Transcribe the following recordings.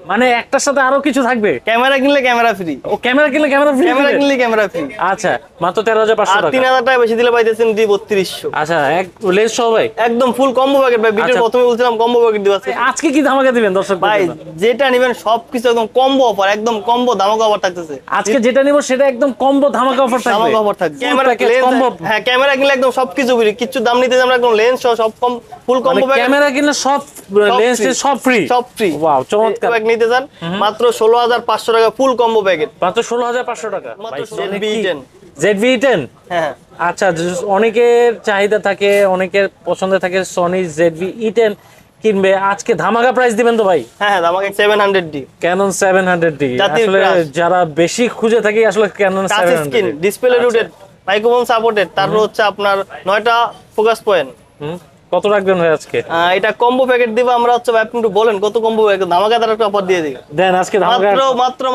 মানে একটার সাথে আরো কিছু থাকবে? ক্যামেরা কিনলে ক্যামেরা ফ্রি। ও ক্যামেরা কিনলে ক্যামেরা ফ্রি? ক্যামেরা কিনলে ক্যামেরা ফ্রি। আচ্ছা, মাত্র 13,500 আর টাকা। 3000 টাকা বেশি দিলে পাইতেছেন D3200। আচ্ছা, এক লেন্স সহ ভাই? একদম ফুল কম্বো প্যাকেট ভাই। ভিডিওর প্রথমে বলছিলাম কম্বো প্যাকেট দিব আজকে। আজকে কি ধামাকা দিবেন দর্শক ভাই? যেটা নেবেন সবকিছু একদম কম্বো অফার, একদম কম্বো ধামাকা অফার থাকতেছে। আজকে যেটা নিব সেটা একদম কম্বো ধামাকা অফার থাকবে। ধামাকা অফার থাকবে। Camera combo. হ্যাঁ, ক্যামেরা কিনলে একদম সবকিছু ফ্রি। কিছু দাম নিতে আমরা একদম লেন্স সহ সব ফুল কম্বো প্যাকেট। ক্যামেরা কিনলে সব লেন্স সব ফ্রি। সব ফ্রি। ওয়াও, চমৎকার। প্যাক নিতে চান মাত্র 16,500 টাকা ফুল কম্বো প্যাকেট। মাত্র 16,500 টাকা। মাত্র ZV-10। ZV-10। হ্যাঁ। আচ্ছা, অনেকের চাহিদা থাকে, অনেকের পছন্দ থাকে সনি ZV-E10 কিনবে, আজকে ধামাকা প্রাইস দিবেন তো ভাই? হ্যাঁ, ধামাকা 700D। Canon 700D আসলে যারা বেশি খুঁজে থাকে আসলে Canon 700D। Screen, display rooted, microphone supported, তারপর হচ্ছে আপনার 9টা ফোকাস পয়েন্ট। কত রাখবেন ভাই আজকে? এটা কম্বো প্যাকেট দিব আমরা হচ্ছে ভাই। আপনি একটু বলেন কত কম্বো প্যাকেট? ধামাকাদার একটা অফার দিয়ে দিই। দেন আজকে ধামাকা। মাত্র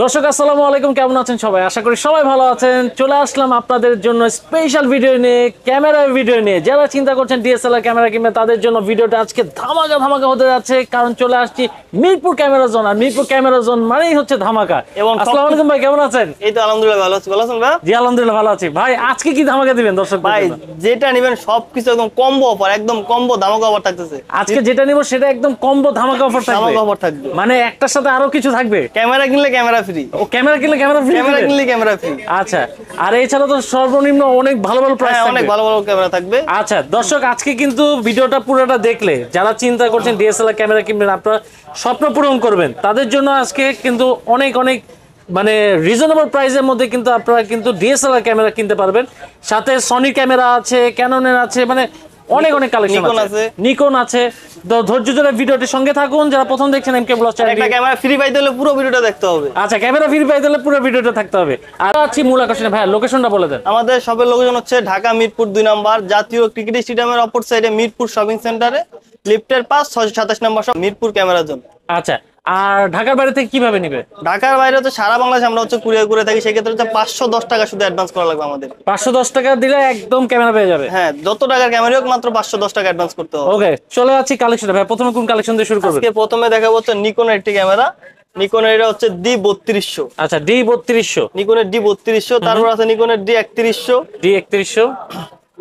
দর্শক আসসালামু আলাইকুম, কেমন আছেন সবাই? আশা করি সবাই ভালো আছেন। চলে আসলাম আপনাদের জন্য স্পেশাল ভিডিও নিয়ে, ক্যামেরা ভিডিও নিয়ে। যারা চিন্তা করছেন ডিএসএলআর ক্যামেরা কিনবে তাদের জন্য ভিডিওটা আজকে ধামাকা ধামাকা হতে যাচ্ছে, কারণ চলে আসছি মিরপুর ক্যামেরা জোন। আর মিরপুর ক্যামেরা জোন মানেই হচ্ছে ধামাকা। এবং আসসালামু আলাইকুম ভাই, কেমন আছেন? এই তো আলহামদুলিল্লাহ ভালো আছি। ভালো আছেন ভাই? জি আলহামদুলিল্লাহ ভালো আছি। ভাই আজকে কি ধামাকা দিবেন দর্শক ভাই? যেটা নেবেন সবকিছু একদম কম্বো অফার, একদম কম্বো ধামাকা অফার থাকতেছে। আজকে যেটা নিব সেটা একদম কম্বো ধামাকা অফার থাকবে। ধামাকা অফার থাকবে। মানে একটার সাথে আরো কিছু থাকবে? ক্যামেরা কিনলে ক্যামেরা ফ্রি। ও ক্যামেরা কিনলে ক্যামেরা ফ্রি? ক্যামেরা কিনলে ক্যামেরা ফ্রি। আচ্ছা, আর এছাড়া তো সর্বনিম্ন অনেক ভালো ভালো প্রাইস থাকবে। অনেক ভালো ভালো ক্যামেরা থাকবে। আচ্ছা দর্শক, আজকে কিন্তু ভিডিওটা পুরোটা দেখলে যারা চিন্তা করছেন ডিএসএলআর ক্যামেরা কিনবেন, আপনারা স্বপ্ন পূরণ করবেন, তাদের জন্য আজকে কিন্তু অনেক অনেক মানে রিজনেবল প্রাইসের মধ্যে কিন্তু আপনারা কিন্তু ডিএসএলআর ক্যামেরা কিনতে পারবেন। সাথে সনি ক্যামেরা আছে, ক্যাননের আছে, মানে অনেক অনেক কালেকশন আছে, নিকন আছে। তো ধৈর্য ধরে ভিডিওটির সঙ্গে থাকুন। যারা প্রথম দেখছেন এমকে ব্লগ চ্যানেল, একটা ক্যামেরা ফ্রি পাইতে হলে পুরো ভিডিওটা দেখতে হবে। আচ্ছা, ক্যামেরা ফ্রি পাইতে হলে পুরো ভিডিওটা থাকতে হবে। আর আছি মূল আকর্ষণে। ভাই লোকেশনটা বলে দেন। আমাদের শপের লোকেশন হচ্ছে ঢাকা মিরপুর 2 নম্বর জাতীয় ক্রিকেট স্টেডিয়ামের অপর সাইডে মিরপুর শপিং সেন্টারে লিফটের পাশ 627 নম্বর শপ, মিরপুর ক্যামেরা জোন। আচ্ছা, আর ঢাকার বাইরে থেকে কিভাবে নিবে? ঢাকার বাইরে তো সারা বাংলাদেশ আমরা হচ্ছে কুরিয়ার করে থাকি। সেক্ষেত্রে হচ্ছে 510 টাকা শুধু অ্যাডভান্স করা লাগবে আমাদের। 510 টাকা দিলে একদম ক্যামেরা পেয়ে যাবে। হ্যাঁ, যত টাকার ক্যামেরা হোক মাত্র 510 টাকা অ্যাডভান্স করতে হবে। ওকে, চলে যাচ্ছি কালেকশনে। ভাই প্রথমে কোন কালেকশন দিয়ে শুরু করবেন? আজকে প্রথমে দেখাবো হচ্ছে নিকনের একটি ক্যামেরা। নিকনের এটা হচ্ছে D3200। আচ্ছা, D3200। নিকনের D3200। তারপর আছে নিকনের D3100। D3100।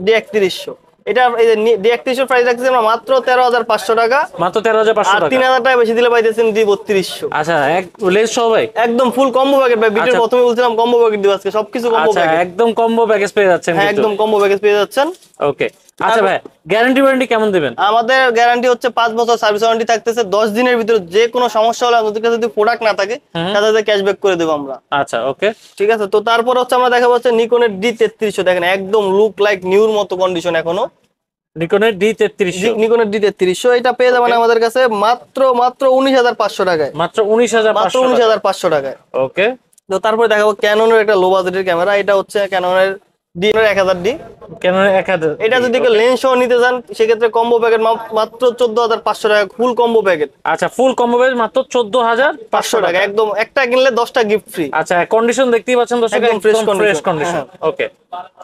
D3100 এটা এই যে D3100 প্রাইস রাখতেছি আমরা মাত্র 13,500 টাকা। মাত্র 13,500 আর টাকা। 3000 টাকা বেশি দিলে পাইতেছেন D3200। আচ্ছা, এক লেন্স সহ ভাই? একদম ফুল কম্বো প্যাকেট ভাই। ভিডিওর প্রথমে বলছিলাম কম্বো প্যাকেট দিব আজকে। সবকিছু কম্বো আচ্ছা, প্যাকেট। একদম কম্বো প্যাকেজ পেয়ে যাচ্ছেন। হ্যাঁ, একদম কম্বো প্যাকেজ পেয়ে যাচ্ছেন। ওকে, আচ্ছা ভাই গ্যারান্টি ওয়ারেন্টি কেমন দিবেন? আমাদের গ্যারান্টি হচ্ছে 5 বছর সার্ভিস ওয়ারেন্টি থাকতেছে। 10 দিনের ভিতরে যে কোনো সমস্যা হলে আমাদের কাছে যদি প্রোডাক্ট না থাকে তাহলে ক্যাশব্যাক করে দেব আমরা। আচ্ছা ওকে, ঠিক আছে। তো তারপর হচ্ছে আমরা দেখাবো হচ্ছে নিকনের D3300। দেখেন একদম লুক লাইক নিউর মতো কন্ডিশন এখনো। নিকনের D3300। নিকনের D3300 এটা পেয়ে যাবেন আমাদের কাছে মাত্র 19,500 টাকায়। মাত্র 19,500 টাকায়। ওকে। তো তারপরে দেখাবো ক্যাননের একটা লো বাজেটের ক্যামেরা। এটা হচ্ছে ক্যাননের D1000D। ক্যাননের 1000। এটা যদি কেউ লেন্স সহ নিতে চান সেক্ষেত্রে কম্বো প্যাকেট মাত্র 14,500 টাকা ফুল কম্বো প্যাকেট। আচ্ছা, ফুল কম্বো প্যাকেজ মাত্র 14,500 টাকা। একদম একটা কিনলে 10টা গিফট ফ্রি। আচ্ছা, কন্ডিশন দেখতেই পাচ্ছেন দর্শক, একদম ফ্রেশ কন্ডিশন। ওকে।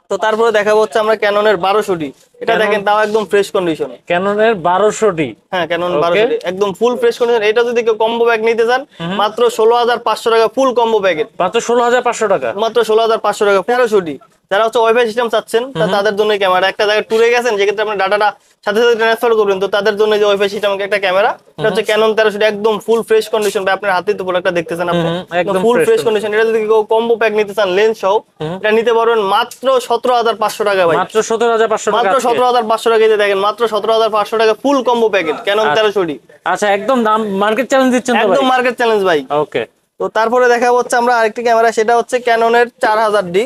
তো তারপরে দেখাবো হচ্ছে আমরা ক্যাননের 1200D। এটা দেখেন তাও একদম ফ্রেশ কন্ডিশন। ক্যাননের 1200D। হ্যাঁ, ক্যানন 1200D একদম ফুল ফ্রেশ কন্ডিশন। এটা যদি কেউ কম্বো প্যাক নিতে চান মাত্র 16,500 টাকা ফুল কম্বো প্যাকেট। মাত্র 16,500 টাকা। মাত্র 16,500 টাকা 1300D। যারা হচ্ছে ওয়াইফাই সিস্টেম চাচ্ছেন তাদের জন্য ক্যামেরা। একটা জায়গায় ট্যুরে গেছেন যেক্ষেত্রে আপনি ডাটাটা সাথে সাথে ট্রান্সফার করবেন, তো তাদের জন্য যে ওয়াইফাই সিস্টেম একটা ক্যামেরা। এটা হচ্ছে ক্যানন 1300D একদম ফুল ফ্রেশ কন্ডিশন। ভাই আপনার হাতে তো প্রোডাক্টটা দেখতেছেন আপনি, একদম ফুল ফ্রেশ কন্ডিশন। এটা যদি কেউ কম্বো প্যাক নিতে চান লেন্স সহ এটা নিতে পারবেন মাত্র 17,500 টাকা ভাই। মাত্র 17,500 টাকা। মাত্র 17,500 টাকা দিয়ে দেখেন মাত্র 17,500 টাকা ফুল কম্বো প্যাকেট ক্যানন 1300D। আচ্ছা, একদম দাম মার্কেট চ্যালেঞ্জ দিচ্ছেন তো ভাই? একদম মার্কেট চ্যালেঞ্জ ভাই। ওকে। তো তারপরে দেখাবো হচ্ছে আমরা আরেকটি ক্যামেরা। সেটা হচ্ছে ক্যাননের 4000D।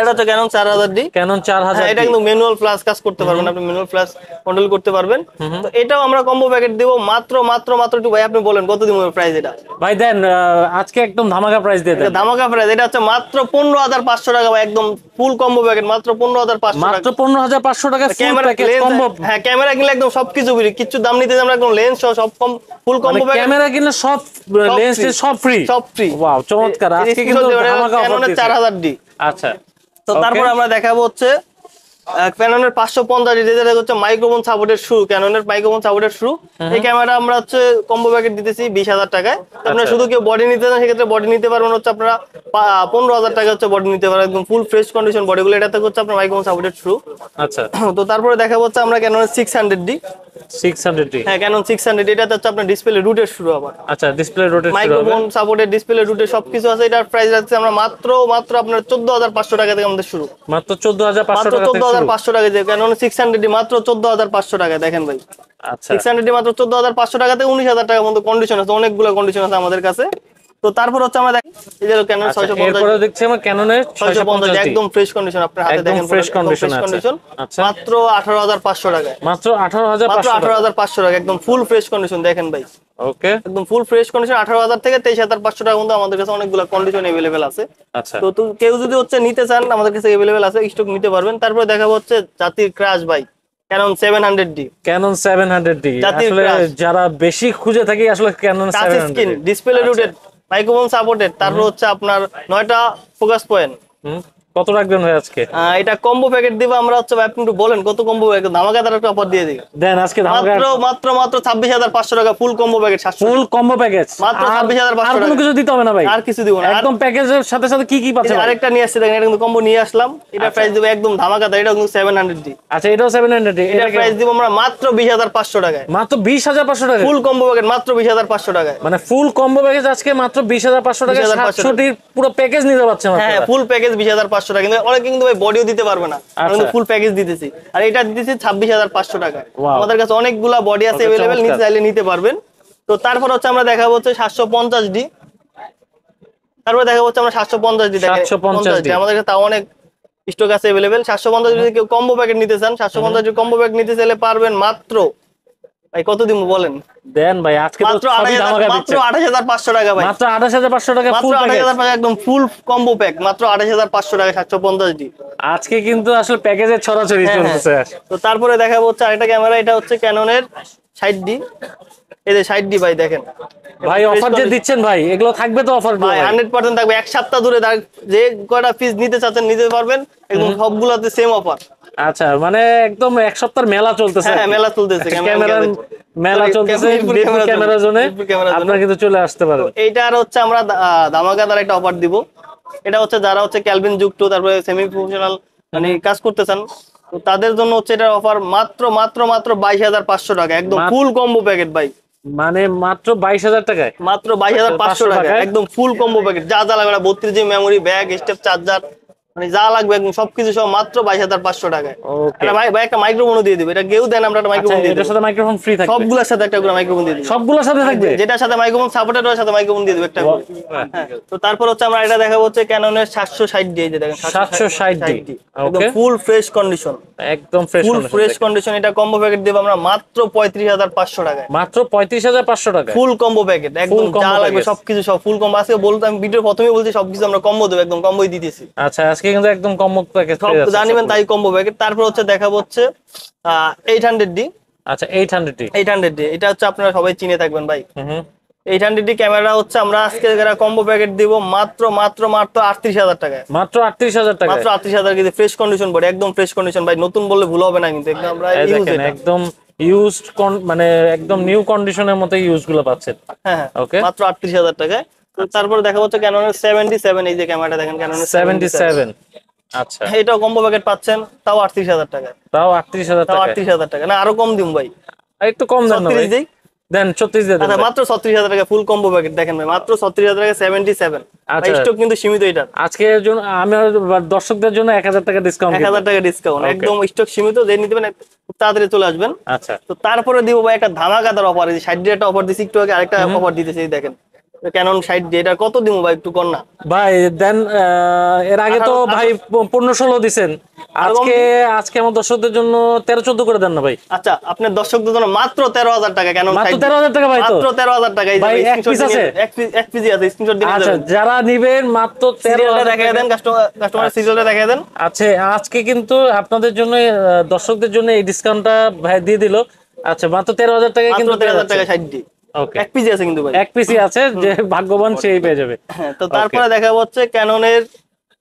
এটা হচ্ছে ক্যানন 4000D। ক্যানন 4000। এটা কিন্তু ম্যানুয়াল প্লাস কাজ করতে পারবেন, আপনি ম্যানুয়াল প্লাস কন্ট্রোল করতে পারবেন। তো এটাও আমরা কম্বো প্যাকেট দেব মাত্র একটু ভাই আপনি বলেন কত দিব প্রাইস এটা? ভাই দেন আজকে একদম ধামাকা প্রাইস দিয়ে দেন। ধামাকা প্রাইস এটা হচ্ছে মাত্র 15,500 টাকা ভাই। একদম ফুল কম্বো প্যাকেট মাত্র 15,500 টাকা। মাত্র 15,500 টাকা ফুল প্যাকেজ কম্বো। হ্যাঁ, ক্যামেরা কিনলে একদম সবকিছু ফ্রি। কিছু দাম নিতে আমরা একদম লেন্স সহ সব ফুল কম্বো প্যাকেট। ক্যামেরা কিনলে সব লেন্স সব ফ্রি। সব ফ্রি। ওয়াও, চমৎকার। আজকে কিন্তু ধামাকা অফার দিয়েছে। 4000D। আচ্ছা, তো তারপর আমরা দেখাবো হচ্ছে ক্যাননের 550 যেটা হচ্ছে মাইক্রোফোন সাপোর্টেড শুরু, ক্যাননের মাইক্রোফোন সাপোর্টেড শুরু। এই ক্যামেরা আমরা হচ্ছে কম্বো প্যাকেট দিতেছি 20,000 টাকায়। আপনারা শুধু কেউ বডি নিতে চান সেক্ষেত্রে বডি নিতে পারবেন হচ্ছে আপনারা 15,000 টাকা হচ্ছে বডি নিতে পারবেন, একদম ফুল ফ্রেশ কন্ডিশন বডিগুলো। এটা হচ্ছে আপনার মাইক্রোফোন সাপোর্টেড শুরু। আচ্ছা তো তারপরে দেখা হচ্ছে আমরা ক্যাননের 600D। 600D, হ্যাঁ ক্যানন 600, এটা হচ্ছে আপনার ডিসপ্লে রুটের শুরু আবার। আচ্ছা ডিসপ্লে রোটেট শুরু হবে, মাইক্রোফোন সাপোর্টেড ডিসপ্লে রুটে সবকিছু আছে। এটার প্রাইস রাখছি আমরা মাত্র আপনার 14,500 টাকা থেকে আমাদের শুরু, মাত্র 14,500 মাত্র টাকা থেকে শুরু। 14,500 টাকা দিয়ে ক্যানন 600 মাত্র 14,500 টাকা। দেখেন ভাই আচ্ছা 600 মাত্র 14,500 টাকা থেকে 19,000 টাকার মতো কন্ডিশন আছে, অনেকগুলো কন্ডিশন আছে আমাদের কাছে। তো তারপর হচ্ছে আমরা দেখি এই যে ক্যানন আচ্ছা, এরপরে দেখছি আমরা ক্যাননের 650 একদম ফ্রেশ কন্ডিশন, আপনার হাতে একদম দেখেন fresh condition আছে। কন্ডিশন, আচ্ছা। মাত্র 18,500 টাকায়, মাত্র মাত্র 18,500 টাকা। 18,500 টাকা একদম ফুল ফ্রেশ কন্ডিশন। দেখেন ভাই ওকে একদম ফুল ফ্রেশ কন্ডিশন 18,000 থেকে 23,500 টাকা পর্যন্ত আমাদের কাছে অনেকগুলো কন্ডিশন अवेलेबल আছে। আচ্ছা তো কেউ যদি হচ্ছে নিতে চান আমাদের কাছে अवेलेबल আছে, স্টক নিতে পারবেন। তারপরে দেখাবো হচ্ছে জাতির ক্রাশ ভাই ক্যানন 700D, ক্যানন 700D, জাতির আসলে ক্রাশ। যারা বেশি খুঁজে থাকি আসলে Canon touch screen 700D। Display rooted microphone supported. তারপর হচ্ছে আপনার 9টা ফোকাস পয়েন্ট। কত রাখবেন ভাই আজকে? এটা কম্বো প্যাকেট দিব আমরা হচ্ছে ভাই, আপনি একটু বলেন কত কম্বো প্যাকেট, ধামাকাদার একটা অফার দিয়ে দিই। দেন আজকে মাত্র 26,500 টাকা ফুল কম্বো প্যাকেট। ফুল কম্বো প্যাকেজ মাত্র 26,500 আর কোনো টাকা। কিছু দিতে হবে না ভাই, আর কিছু দিব না, একদম প্যাকেজের সাথে সাথে কি কি পাচ্ছে ভাই? আরেকটা নিয়ে আসছে দেখেন, এটা কিন্তু কম্বো নিয়ে আসলাম। এটা প্রাইস দিব একদম ধামাকাদার, এটা কিন্তু 700D। আচ্ছা এটাও 700D, এটা এটা প্রাইস দিব আমরা মাত্র 20,500 টাকায়, মাত্র 20,500 টাকা। ফুল কম্বো প্যাকেট মাত্র 20,500 টাকায়। মানে ফুল কম্বো প্যাকেজ আজকে মাত্র 20,500 টাকা, 20,500 700 পুরো প্যাকেজ নিতে পারছেন হ্যাঁ আপনারা। ফুল প্যাকেজ 20,500 টাকা, কিন্তু অনেকে কিন্তু ভাই বডিও দিতে পারবে না, আমরা কিন্তু আচ্ছা। ফুল প্যাকেজ দিতেছি। আর এটা দিতেছি 26,500 টাকায়। Wow. আমাদের কাছে অনেকগুলা বডি আছে Okay, अवेलेबल, নিতে চমৎকার। চাইলে নিতে পারবেন। তো তারপর হচ্ছে আমরা দেখাবো হচ্ছে 750D। তারপর দেখাবো হচ্ছে আমরা 750D দেখেন 750D আমাদের কাছে তাও অনেক স্টক আছে अवेलेबल। 750 যদি কেউ কম্বো প্যাকেট নিতে চান, 750 কম্বো প্যাকেট নিতে চাইলে পারবেন মাত্র ভাই কত দিব বলেন? দেন ভাই আজকে তো মাত্র সবই ধামাকা মাত্র দিচ্ছে। 28,500 টাকা ভাই, মাত্র 28,500 টাকা মাত্র ফুল প্যাকেজ। 28,500 একদম ফুল কম্বো প্যাক মাত্র 28,500 টাকা 750D। আজকে কিন্তু আসলে প্যাকেজের ছড়াছড়ি হ্যাঁ, চলতেছে। তো তারপরে দেখাবো হচ্ছে আরেকটা ক্যামেরা, এটা হচ্ছে ক্যাননের 60D। এই যে 60D ভাই দেখেন ভাই অফার যে দিচ্ছেন ভাই, এগুলো থাকবে তো অফার ভাই 100% থাকবে, এক সপ্তাহ ধরে যে কয়টা পিস নিতে চাচ্ছেন নিতে পারবেন, একদম সবগুলোতে সেম অফার। আচ্ছা মানে একদম এক সপ্তাহের মেলা চলতেছে। হ্যাঁ মেলা চলতেছে, ক্যামেরার মেলা চলতেছে, ক্যামেরা জোনে আপনারা কিন্তু চলে আসতে পারেন। এইটার হচ্ছে আমরা ধামাকাদার একটা অফার দিব। এটা হচ্ছে যারা হচ্ছে ক্যালভিন যুক্ত তারপরে সেমি প্রফেশনাল মানে কাজ করতে চান, তো তাদের জন্য হচ্ছে এটার অফার মাত্র 22,500 টাকা, একদম ফুল কম্বো প্যাকেট ভাই, মানে মাত্র 22,000 টাকায়, মাত্র 22,500 টাকা একদম ফুল কম্বো প্যাকেট। যা যা লাগবে 32 GB memory, bag, step, charger, মানে যা লাগবে একদম সবকিছু সব মাত্র 22,500 টাকায়। ওকে এটা ভাই একটা মাইক্রোফোনও দিয়ে দিবে, এটা কেউ দেন আমরা একটা মাইক্রোফোন দিয়ে এটার দেব, সাথে মাইক্রোফোন ফ্রি থাকবে, সবগুলোর সাথে একটা করে মাইক্রোফোন দিয়ে দিবে, সবগুলোর সাথে থাকবে। যেটার সাথে মাইক্রোফোন সাপোর্টেড হয় সাথে মাইক্রোফোন দিয়ে দিবে একটা করে। হ্যাঁ, তো তারপর হচ্ছে আমরা এটা দেখাবো হচ্ছে ক্যাননের 760D, এই যে দেখেন 760D একদম ওকে, ফুল ফ্রেশ কন্ডিশন, একদম ফুল ফ্রেশ কন্ডিশন। এটা কম্বো প্যাকেট দেব আমরা মাত্র 35,500 টাকায়, মাত্র 35,500 টাকা ফুল কম্বো প্যাকেট একদম Full combo যা লাগবে package। সবকিছু সব ফুল কম্বো। আজকে বলতে আমি ভিডিওর প্রথমেই বলছি সবকিছু আমরা কম্বো দেব, একদম কম্বোই দিতেছি, আচ্ছা আজকে কিন্তু একদম কম্বো প্যাকেজ সব জানিবেন তাই কম্বো প্যাকেট। তারপর হচ্ছে দেখাবো হচ্ছে 800D। আচ্ছা 800D 800D এটা হচ্ছে আপনারা সবাই চিনে থাকবেন ভাই। হুম 800D ক্যামেরা হচ্ছে আমরা আজকে কম্বো প্যাকেট দিব মাত্র 38,000 টাকায়, মাত্র 38,000 টাকা। মাত্র 38,000 কিন্তু ফ্রেশ কন্ডিশন বডি, একদম ফ্রেশ কন্ডিশন ভাই, নতুন বললে ভুল হবে না কিন্তু, একদম আমরা ইউজ দেখেন এটা। একদম ইউজড মানে একদম নিউ কন্ডিশনের মতো ইউজ গুলো পাচ্ছেন। হ্যাঁ হ্যাঁ ওকে মাত্র 38,000 টাকায়। তো তারপর দেখা হচ্ছে ক্যাননের 77, এই যে ক্যামেরাটা দেখেন ক্যাননের 77 আচ্ছা এটাও কম্বো প্যাকেট পাচ্ছেন তাও 38,000 টাকায়, তাও 38,000 তাও টাকা। 38,000 টাকা, না আরো কম দিম ভাই, আর একটু কম দেন না ভাই, 36 দিই। দেন 36 দিয়ে দেন আচ্ছা ভাই। মাত্র 36,000 টাকা ফুল কম্বো প্যাকেট দেখেন ভাই, মাত্র 36,000 টাকা 77। আচ্ছা। স্টক কিন্তু সীমিত, এটা আজকের জন্য আমি দর্শকদের জন্য 1,000 টাকা ডিসকাউন্ট 1,000 টাকা ডিসকাউন্ট, Okay. একদম স্টক সীমিত, যে নিতে পারেন খুব তাড়াতাড়ি চলে আসবেন। আচ্ছা তো তারপরে দিব ভাই একটা ধামাকাদার অফার, এই 60D একটা অফার দিছি একটু আগে, আরেকটা অফার দিতেছি এই দেখেন ক্যানন 60D, এটা কত দিব ভাই একটু কর না? ভাই দেন এর আগে তো ভাই 15-16 দিছেন, আজকে আমার দর্শকদের জন্য 13-14 করে দেন না ভাই। আচ্ছা আপনার দর্শকদের জন্য মাত্র 13,000 টাকা ক্যানন 60D, মাত্র 13,000 টাকা ভাই, তো মাত্র 13,000 টাকা। এই যে ভাই, ভাই, এক piece আছে? এক পিস আছে, স্ক্রিনশট দিয়ে আচ্ছা যাবেন। যারা নিবেন মাত্র সিরিয়ালটা 13,000 দেখায় দেন, কাস্টমার সিরিয়ালটা দেখায় দেন। আচ্ছা আজকে কিন্তু আপনাদের জন্য দর্শকদের জন্য এই ডিসকাউন্টটা ভাই দিয়ে দিল। আচ্ছা মাত্র 13,000 টাকা মাত্র কিন্তু 13,000 টাকা 60D, ওকে, এক পিস আছে কিন্তু ভাই। এক পিসি আছে, যে ভাগ্যবান সেই পেয়ে যাবে। হ্যাঁ, তো তারপরে দেখাবো হচ্ছে ক্যাননের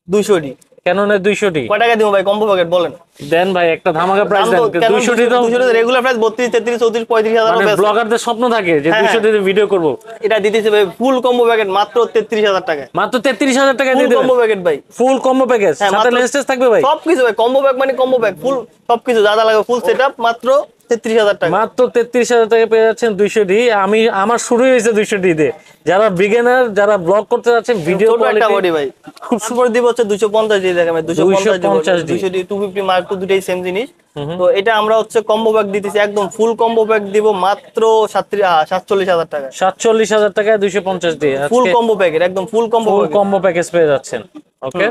200D, ক্যাননের 200D কয় টাকা দিব ভাই কম্বো প্যাকেট বলেন? দেন ভাই একটা ধামাকা প্রাইস দেন। 200 টি তো রেগুলার প্রাইস 32, 33, 34, 35,000 মানে ব্লগারদের স্বপ্ন থাকে যে 200 টি ভিডিও করব। এটা দিতেছে ভাই ফুল কম্বো প্যাকেট মাত্র 33,000 টাকায়। মাত্র 33,000 টাকা দিয়ে ফুল দেবেন। কম্বো প্যাকেট ভাই, ফুল কম্বো প্যাকেজ, সাথে লেন্স টেস্ট থাকবে ভাই। সবকিছু ভাই, কম্বো প্যাক মানে কম্বো প্যাক, ফুল সবকিছু যা যা লাগবে, ফুল সেটআপ মাত্র 33,000 টাকা। মাত্র 33,000 টাকা পেয়ে যাচ্ছেন 200 ডি। আমার শুরুই হয়েছে 200 ডি দিয়ে। যারা বিগিনার, যারা ব্লগ করতে যাচ্ছেন, ভিডিও কোয়ালিটি বডি ভাই খুব সুপার দিব হচ্ছে 250 ডি দেখেন ভাই, 250 ডি 200 ডি 250 মার্ক টু দুটেই সেম জিনিস। তো এটা আমরা হচ্ছে কম্বো প্যাক দিতেছি, একদম ফুল কম্বো প্যাক দিব মাত্র 47,000 টাকা। 47,000 টাকায় 250 ডি ফুল কম্বো প্যাকেট, একদম ফুল কম্বো প্যাকেজ পেয়ে যাচ্ছেন। ওকে,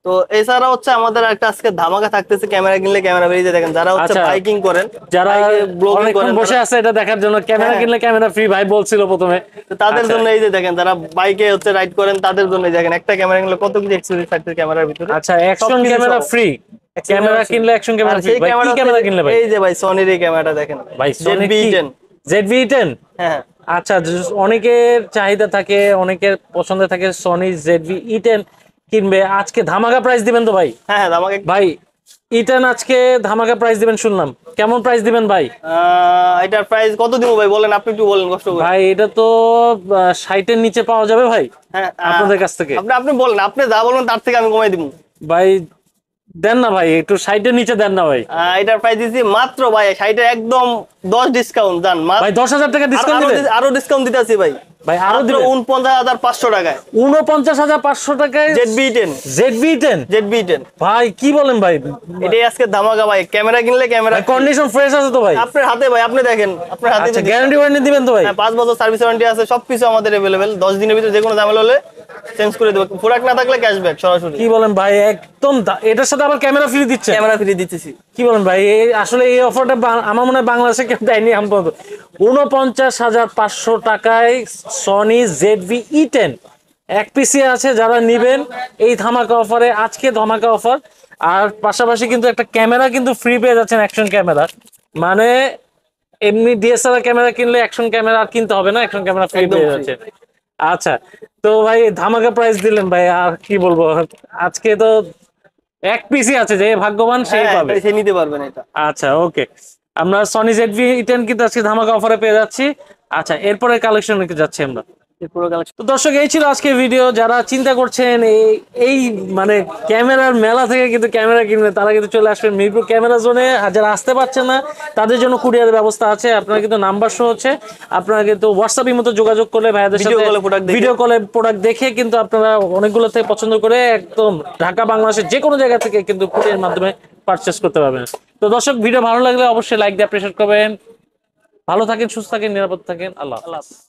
তো এছাড়া হচ্ছে আমাদের একটা আজকে ধামাকা থাকতেছে, ক্যামেরা কিনলে ক্যামেরা বেরিয়ে দেখেন, যারা হচ্ছে বাইকিং করেন, যারা ব্লগিং অনেকক্ষণ করেন, বসে আছে এটা দেখার জন্য, ক্যামেরা কিনলে ক্যামেরা ফ্রি ভাই বলছিল প্রথমে, তো তাদের জন্য এই যে দেখেন, যারা বাইকে হচ্ছে রাইড করেন তাদের জন্য দেখেন একটা ক্যামেরা কিনলে কত কিছু এক্সপেরিয়েন্স থাকছে ক্যামেরার ভিতরে। আচ্ছা, অ্যাকশন ক্যামেরা ফ্রি, ক্যামেরা কিনলে অ্যাকশন ক্যামেরা ফ্রি ভাই। কি ক্যামেরা কিনলে ভাই? এই যে ভাই সনির এই ক্যামেরাটা দেখেন ভাই, সনি ZV-E10। হ্যাঁ আচ্ছা, অনেকের চাহিদা থাকে, অনেকের পছন্দ থাকে সনি ZV-E10 কিনবে। আজকে ধামাকা প্রাইস দিবেন তো ভাই? হ্যাঁ আমাকে ভাই E10 আজকে ধামাকা প্রাইস দিবেন শুনলাম, কেমন প্রাইস দিবেন ভাই? এটার প্রাইস কত দিব ভাই বলেন, আপনি একটু বলেন কষ্ট করে। ভাই এটা তো 60 এর নিচে পাওয়া যাবে ভাই হ্যাঁ আপনাদের কাছ থেকে? আপনি বলেন, আপনি যা বলবেন তার থেকে আমি কমাই দিব ভাই। দেন না ভাই, একটু 60 এর নিচে দেন না ভাই। এটার প্রাইস দিছি মাত্র ভাই 60 এর একদম 10 ডিসকাউন্ট জান ভাই, 10,000 টাকা ডিসকাউন্ট দিবেন? আরো ডিসকাউন্ট দিতেছি ভাই, ভাই আরো দিবেন 49,500 টাকায়। 49,500 টাকায় ZV-E10। ভাই কি বলেন ভাই, এটাই আজকে ধামাকা ভাই। ক্যামেরা কিনলে ক্যামেরা কন্ডিশন ফ্রেশ আছে তো ভাই? আপনার হাতে ভাই, আপনি দেখেন আপনার হাতে। আচ্ছা, গ্যারান্টি ওয়ারেন্টি দিবেন তো ভাই? 5 বছর সার্ভিস ওয়ারেন্টি আছে, সবকিছু আমাদের अवेलेबल। 10 দিনের ভিতরে যে কোনো ঝামেলা হলে চেঞ্জ করে দেব, প্রোডাক্ট না থাকলে ক্যাশব্যাক সরাসরি। কি বলেন ভাই, একদম এটার সাথে আবার ক্যামেরা ফ্রি দিচ্ছে? ক্যামেরা ফ্রি দিতেছি। কি বলেন ভাই, আসলে এই অফারটা আমার মনে হয় বাংলাদেশে কেউ দেয়নি আমি পর্যন্ত। 49,500 টাকায় সনি ZV-E10 এক পিসি আছে, যারা নিবেন এই ধামাকা অফারে, আজকে ধামাকা অফার। আর পাশাপাশি কিন্তু একটা ক্যামেরা কিন্তু ফ্রি পেয়ে যাচ্ছেন, অ্যাকশন ক্যামেরা। মানে এমনি DSLR ক্যামেরা কিনলে অ্যাকশন ক্যামেরা আর কিনতে হবে না, অ্যাকশন ক্যামেরা ফ্রি পেয়ে যাচ্ছে। আচ্ছা, তো ভাই ধামাকা প্রাইস দিলেন ভাই, আর কি বলবো। আজকে তো এক পিসি আছে, যে ভাগ্যবান সেই পাবে, সে নিতে পারবেন এটা। আচ্ছা ওকে, আমরা সনি ZV-E10 কিন্তু আজকে ধামাকা অফারে পেয়ে যাচ্ছি। আচ্ছা, এরপরে কালেকশনে যাচ্ছি আমরা। তো দর্শক, এই ছিল আজকে ভিডিও। যারা চিন্তা করছেন এই মানে ক্যামেরার মেলা থেকে কিন্তু ক্যামেরা কিনবে, তারা কিন্তু চলে আসবেন মিরপুর ক্যামেরা জোনে। আর যারা আসতে পারছেন না তাদের জন্য কুরিয়ারের ব্যবস্থা আছে। আপনারা কিন্তু নাম্বার শো হচ্ছে, আপনারা কিন্তু হোয়াটসঅ্যাপের মতো যোগাযোগ করলে ভাইয়াদের সাথে ভিডিও কলে প্রোডাক্ট দেখে কিন্তু আপনারা অনেকগুলো থেকে পছন্দ করে একদম ঢাকা বাংলাদেশের যে কোনো জায়গা থেকে কিন্তু কুরিয়ারের মাধ্যমে পারচেস করতে পারবেন। তো দর্শক, ভিডিও ভালো লাগলে অবশ্যই লাইক দিয়ে অ্যাপ্রিশিয়েট করবেন। ভালো থাকেন, সুস্থ থাকেন, নিরাপদ থাকেন। আল্লাহ হাফেজ।